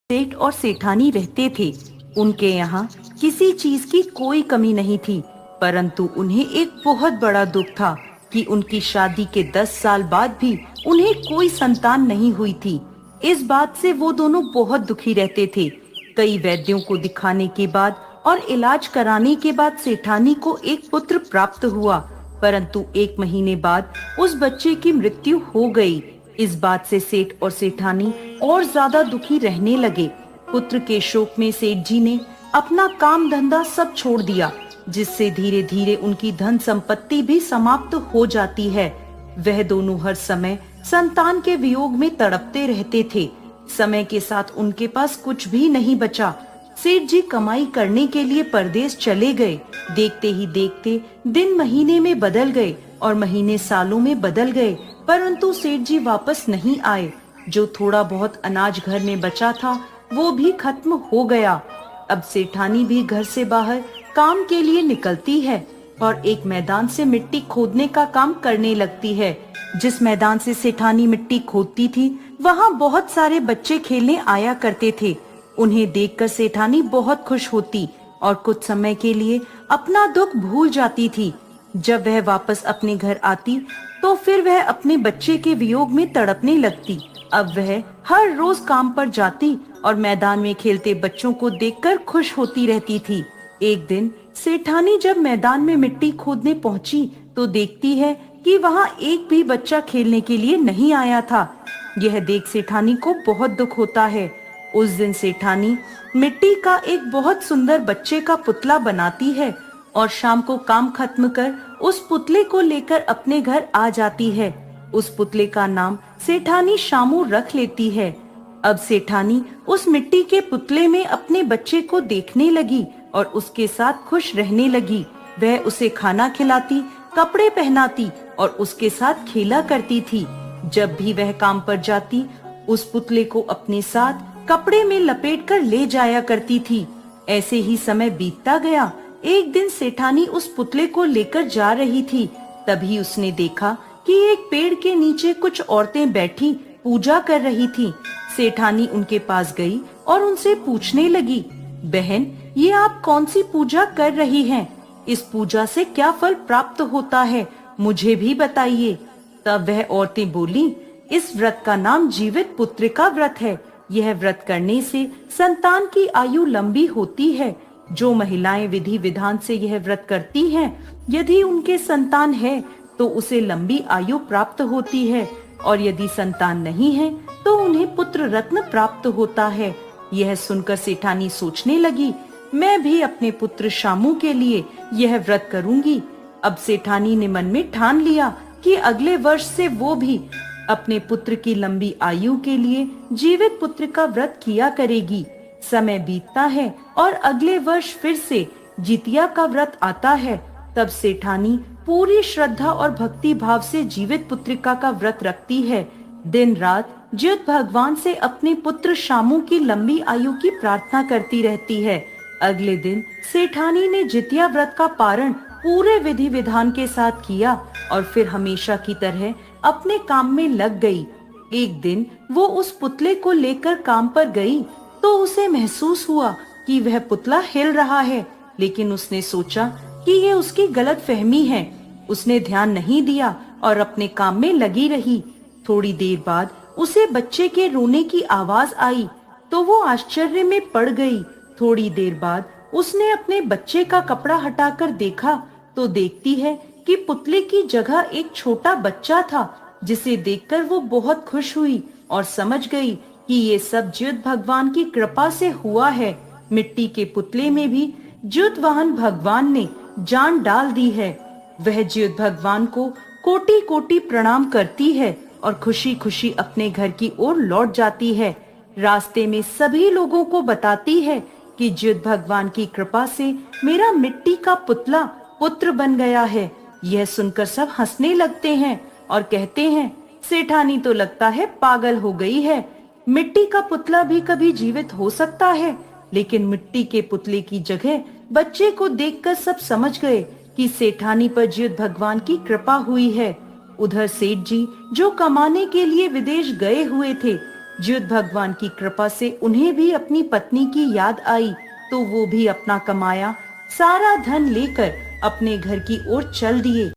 सेठ और सेठानी रहते थे। उनके यहाँ किसी चीज की कोई कमी नहीं थी, परंतु उन्हें एक बहुत बड़ा दुख था कि उनकी शादी के 10 साल बाद भी उन्हें कोई संतान नहीं हुई थी। इस बात से वो दोनों बहुत दुखी रहते थे। कई वैद्यों को दिखाने के बाद और इलाज कराने के बाद सेठानी को एक पुत्र प्राप्त हुआ, परंतु 1 महीने बाद उस बच्चे की मृत्यु हो गई। इस बात से सेठ और सेठानी और ज्यादा दुखी रहने लगे। पुत्र के शोक में सेठ जी ने अपना काम धंधा सब छोड़ दिया, जिससे धीरे धीरे उनकी धन संपत्ति भी समाप्त हो जाती है। वह दोनों हर समय संतान के वियोग में तड़पते रहते थे। समय के साथ उनके पास कुछ भी नहीं बचा। सेठ जी कमाई करने के लिए परदेश चले गए। देखते ही देखते दिन महीने में बदल गए और महीने सालों में बदल गए, परंतु सेठ जी वापस नहीं आए। जो थोड़ा बहुत अनाज घर में बचा था वो भी खत्म हो गया। अब सेठानी भी घर से बाहर काम के लिए निकलती है और एक मैदान से मिट्टी खोदने का काम करने लगती है। जिस मैदान से सेठानी मिट्टी खोदती थी वहाँ बहुत सारे बच्चे खेलने आया करते थे। उन्हें देखकर सेठानी बहुत खुश होती और कुछ समय के लिए अपना दुख भूल जाती थी। जब वह वापस अपने घर आती तो फिर वह अपने बच्चे के वियोग में तड़पने लगती। अब वह हर रोज काम पर जाती और मैदान में खेलते बच्चों को देखकर खुश होती रहती थी। एक दिन सेठानी जब मैदान में मिट्टी खोदने पहुंची तो देखती है कि वहाँ एक भी बच्चा खेलने के लिए नहीं आया था। यह देख सेठानी को बहुत दुख होता है। उस दिन सेठानी मिट्टी का एक बहुत सुंदर बच्चे का पुतला बनाती है और शाम को काम खत्म कर उस पुतले को लेकर अपने घर आ जाती है। उस पुतले का नाम सेठानी शामू रख लेती है। अब सेठानी उस मिट्टी के पुतले में अपने बच्चे को देखने लगी और उसके साथ खुश रहने लगी। वह उसे खाना खिलाती, कपड़े पहनाती और उसके साथ खेला करती थी। जब भी वह काम पर जाती उस पुतले को अपने साथ कपड़े में लपेटकर ले जाया करती थी। ऐसे ही समय बीतता गया। एक दिन सेठानी उस पुतले को लेकर जा रही थी, तभी उसने देखा कि एक पेड़ के नीचे कुछ औरतें बैठी पूजा कर रही थी। सेठानी उनके पास गई और उनसे पूछने लगी, बहन, ये आप कौन सी पूजा कर रही हैं? इस पूजा से क्या फल प्राप्त होता है, मुझे भी बताइए। तब वह औरतें बोली, इस व्रत का नाम जीवित पुत्र का व्रत है। यह व्रत करने से संतान की आयु लंबी होती है। जो महिलाएं विधि विधान से यह व्रत करती हैं, यदि उनके संतान है तो उसे लंबी आयु प्राप्त होती है और यदि संतान नहीं है तो उन्हें पुत्र रत्न प्राप्त होता है। यह सुनकर सेठानी सोचने लगी, मैं भी अपने पुत्र शामू के लिए यह व्रत करूंगी। अब सेठानी ने मन में ठान लिया कि अगले वर्ष से वो भी अपने पुत्र की लंबी आयु के लिए जीवित पुत्र का व्रत किया करेगी। समय बीतता है और अगले वर्ष फिर से जितिया का व्रत आता है। तब सेठानी पूरी श्रद्धा और भक्ति भाव से जीवित पुत्रिका का व्रत रखती है। दिन रात ज्योत भगवान से अपने पुत्र शामू की लंबी आयु की प्रार्थना करती रहती है। अगले दिन सेठानी ने जितिया व्रत का पारण पूरे विधि विधान के साथ किया और फिर हमेशा की तरह अपने काम में लग गई। एक दिन वो उस पुतले को लेकर काम पर गई तो उसे महसूस हुआ कि वह पुतला हिल रहा है, लेकिन उसने सोचा कि ये उसकी गलत फहमी है। उसने ध्यान नहीं दिया और अपने काम में लगी रही। थोड़ी देर बाद उसे बच्चे के रोने की आवाज आई तो वो आश्चर्य में पड़ गई। थोड़ी देर बाद उसने अपने बच्चे का कपड़ा हटाकर देखा तो देखती है कि पुतले की जगह एक छोटा बच्चा था, जिसे देखकर वो बहुत खुश हुई और समझ गई कि ये सब ज्योत भगवान की कृपा से हुआ है। मिट्टी के पुतले में भी ज्योत वाहन भगवान ने जान डाल दी है। वह ज्योत भगवान को कोटि कोटि प्रणाम करती है और खुशी खुशी अपने घर की ओर लौट जाती है। रास्ते में सभी लोगों को बताती है कि ज्योत भगवान की कृपा से मेरा मिट्टी का पुतला पुत्र बन गया है। यह सुनकर सब हंसने लगते हैं और कहते हैं, सेठानी तो लगता है पागल हो गई है। मिट्टी का पुतला भी कभी जीवित हो सकता है। लेकिन मिट्टी के पुतले की जगह बच्चे को देखकर सब समझ गए कि सेठानी पर ज्योत भगवान की कृपा हुई है। उधर सेठ जी जो कमाने के लिए विदेश गए हुए थे, ज्युत भगवान की कृपा से उन्हें भी अपनी पत्नी की याद आई, तो वो भी अपना कमाया सारा धन लेकर अपने घर की ओर चल दिए।